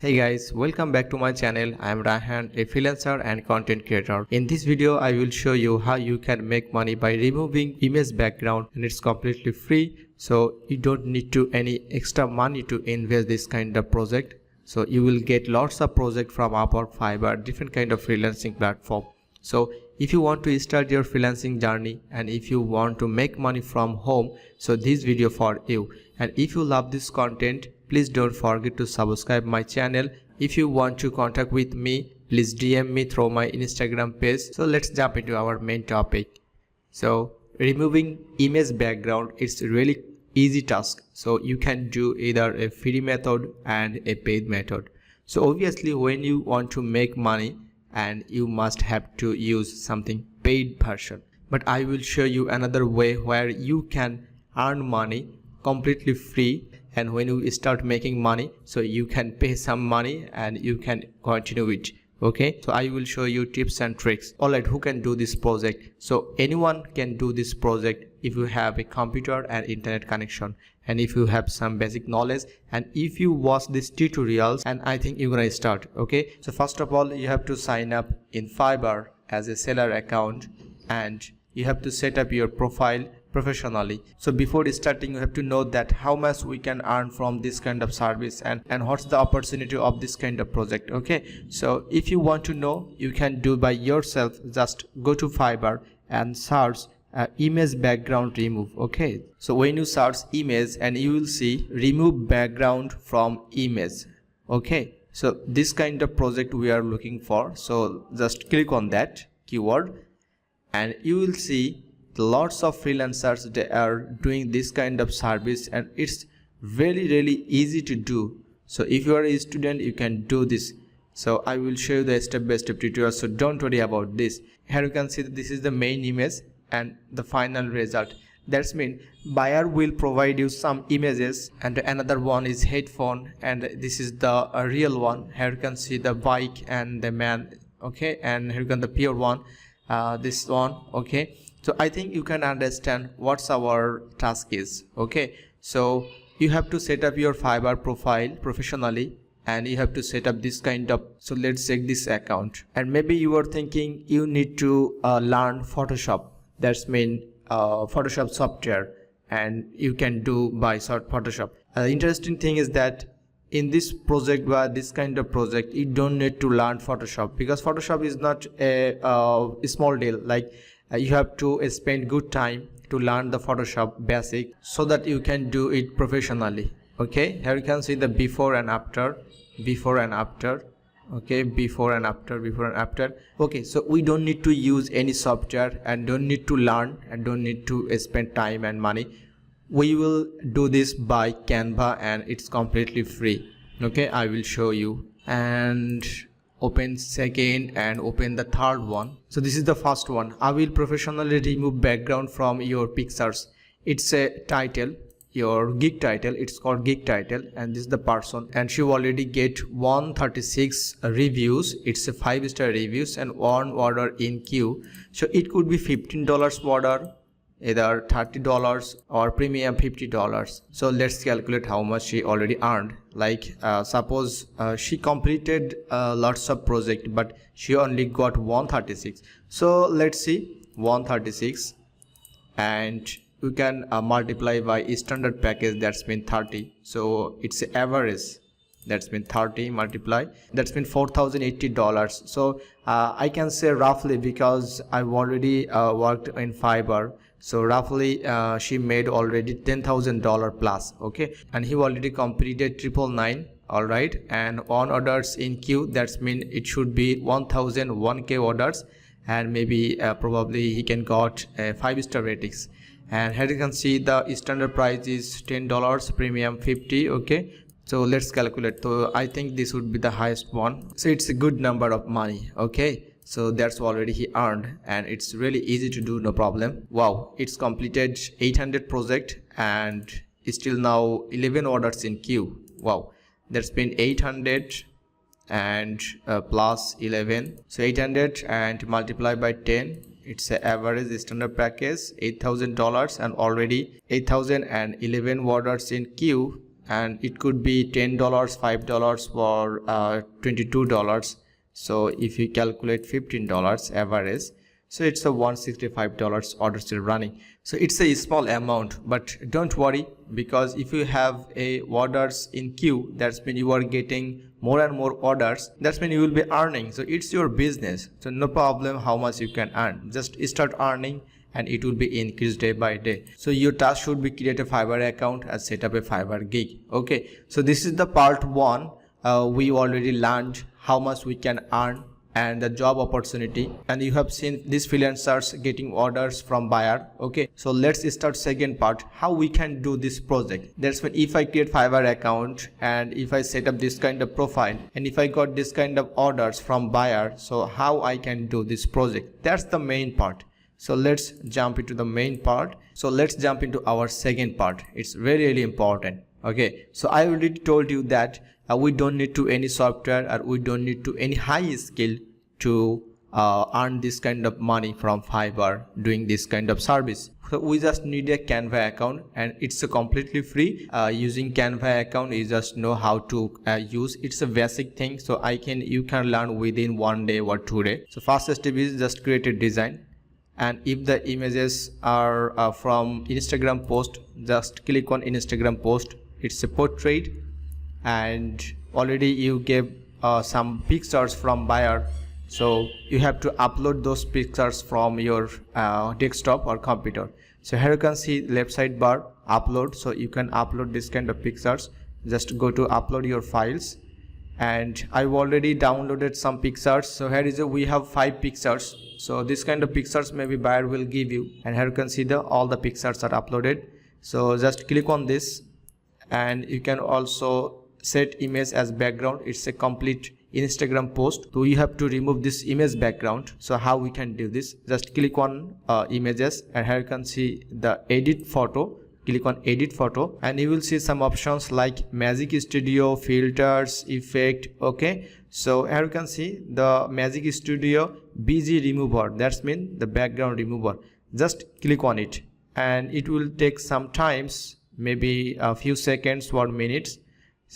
Hey guys, welcome back to my channel. I am Raihan, a freelancer and content creator. In this video, I will show you how you can make money by removing image background, and it's completely free. So you don't need to any extra money to invest this kind of project. So you will get lots of project from Upwork, Fiverr, different kind of freelancing platform. So if you want to start your freelancing journey and if you want to make money from home, so this video for you. And if you love this content, please don't forget to subscribe my channel. If you want to contact with me, please DM me through my Instagram page. So let's jump into our main topic. So removing image background, it's a really easy task. So you can do either a free method and a paid method. So obviously when you want to make money, and you must have to use something paid version, but I will show you another way where you can earn money completely free, and when you start making money, so you can pay some money and you can continue it. Okay, so I will show you tips and tricks. Alright, who can do this project? So anyone can do this project if you have a computer and internet connection, and if you have some basic knowledge, and if you watch these tutorials, and I think you're gonna start. Okay, so first of all, you have to sign up in Fiverr as a seller account, and you have to set up your profile professionally. So before starting, you have to know that how much we can earn from this kind of service, and what's the opportunity of this kind of project. Okay, so if you want to know, you can do by yourself. Just go to Fiverr and search image background remove. Okay, so when you search image, and you will see remove background from image. Okay, so this kind of project we are looking for. So just click on that keyword, and you will see lots of freelancers, they are doing this kind of service, and it's really easy to do. So if you are a student, you can do this. So I will show you the step-by-step tutorial, so don't worry about this. Here you can see that this is the main image and the final result. That's mean buyer will provide you some images, and another one is headphone, and this is the real one. Here you can see the bike and the man. Okay, and here you can the pure one, this one. Okay, so I think you can understand what's our task is. Okay, so you have to set up your Fiverr profile professionally, and you have to set up this kind of. So let's check this account, and maybe you are thinking you need to learn Photoshop. That's mean Photoshop software, and you can do by Photoshop. Interesting thing is that in this project, where this kind of project, you don't need to learn Photoshop, because Photoshop is not a small deal. Like you have to spend good time to learn the Photoshop basic, so that you can do it professionally. Okay, here you can see the before and after. Okay, before and after. Okay, so we don't need to use any software, and don't need to learn, and don't need to spend time and money. We will do this by Canva, and it's completely free. Okay, I will show you, and open second and open the third one. So this is the first one. I will professionally remove background from your pictures. It's a title, your gig title. It's called gig title, and this is the person, and she already get 136 reviews. It's a 5-star reviews and one order in queue. So it could be $15 order, either $30 or premium $50. So let's calculate how much she already earned. Like suppose she completed lots of project, but she only got 136. So let's see 136, and you can multiply by standard package. That's mean 30. So it's average. That's mean 30 multiply. That's mean $4,080. So I can say roughly, because I've already worked in Fiverr. So roughly she made already $10,000 plus. Okay, and he already completed 999. All right, and on orders in queue. That's mean it should be 1,001K orders, and maybe probably he can got 5-star ratings. And here you can see the standard price is $10, premium 50. Okay, so let's calculate. So I think this would be the highest one. So it's a good number of money. Okay, so that's already he earned, and it's really easy to do, no problem. Wow, it's completed 800 project, and still now 11 orders in queue. Wow, that's been 800 and plus 11. So 800 and multiply by 10. It's a average standard package $8,000, and already 8,011 orders in queue, and it could be $10, $5 or $22. so if you calculate $15 average, so it's a $165 order still running. So it's a small amount, but don't worry, because if you have a orders in queue, that's when you are getting more and more orders, that's when you will be earning. So it's your business, so no problem how much you can earn, just start earning and it will be increased day by day. So your task should be create a Fiverr account and set up a Fiverr gig. Okay, so this is the part 1. We already learned how much we can earn and the job opportunity, and you have seen these freelancers getting orders from buyer. Okay, so let's start second part, how we can do this project. That's when if I create Fiverr account and if I set up this kind of profile and if I got this kind of orders from buyer, so how I can do this project. That's the main part. So let's jump into the main part. So let's jump into our second part. It's really important. Okay, so I already told you that we don't need to any software, or we don't need to any high skill to earn this kind of money from Fiverr doing this kind of service. So we just need a Canva account, and it's a completely free. Using Canva account, you just know how to use. It's a basic thing, so you can learn within 1 day or 2 days. So first step is just create a design, and if the images are from Instagram post, just click on Instagram post. It's a portrait, and already you gave some pictures from buyer, so you have to upload those pictures from your desktop or computer. So here you can see left side bar upload, so you can upload this kind of pictures. Just go to upload your files, and I've already downloaded some pictures. So here is we have 5 pictures. So this kind of pictures maybe buyer will give you, and here you can see all the pictures are uploaded. So just click on this, and you can also set image as background. It's a complete Instagram post, so you have to remove this image background. So how we can do this, just click on images, and here you can see the edit photo. Click on edit photo, and you will see some options like Magic Studio, filters, effect. Okay, so here you can see the Magic Studio BG remover, that's mean the background remover. Just click on it, and it will take some times, maybe a few seconds or minutes,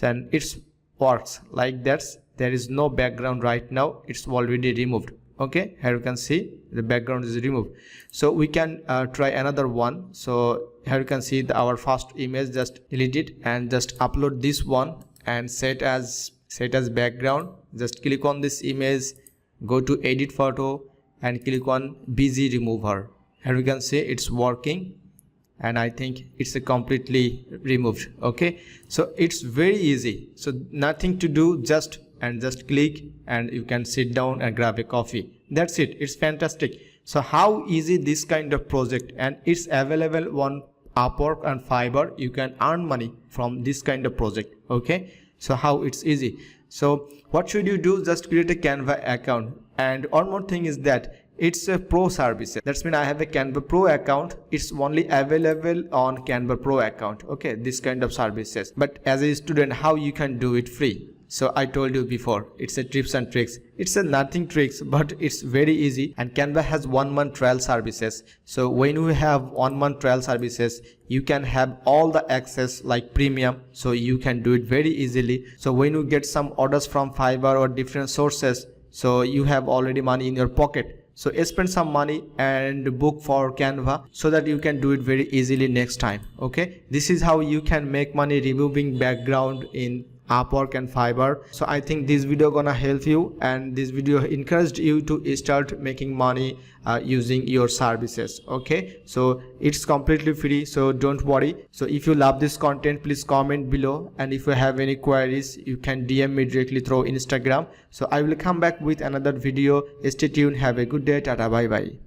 and it works like that. There is no background right now, it's already removed. Okay, here you can see the background is removed. So we can try another one. So here you can see our first image, just delete it and just upload this one and set as background. Just click on this image, go to edit photo and click on BG remover. Here you can see it's working, and I think it's completely removed. Okay, so it's very easy, so nothing to do, just click, and you can sit down and grab a coffee. That's it. It's fantastic. So how easy this kind of project, and it's available on Upwork and Fiverr. You can earn money from this kind of project. Okay, so how it's easy. So what should you do? Just create a Canva account, and one more thing is that it's a pro service. That's mean I have a Canva Pro account. It's only available on Canva Pro account. Okay, this kind of services. But as a student, how you can do it free? So I told you before, it's a tips and tricks. It's a nothing tricks, but it's very easy. And Canva has 1 month trial services. So when you have 1 month trial services, you can have all the access like premium. So you can do it very easily. So when you get some orders from Fiverr or different sources, so you have already money in your pocket. So spend some money and book for Canva so that you can do it very easily next time. Okay, this is how you can make money removing background in Upwork and Fiverr. So I think this video gonna help you, and this video encouraged you to start making money using your services. Okay, so it's completely free, so don't worry. So if you love this content, please comment below, and if you have any queries, you can DM me directly through Instagram. So I will come back with another video. Stay tuned. Have a good day. Tata, bye bye.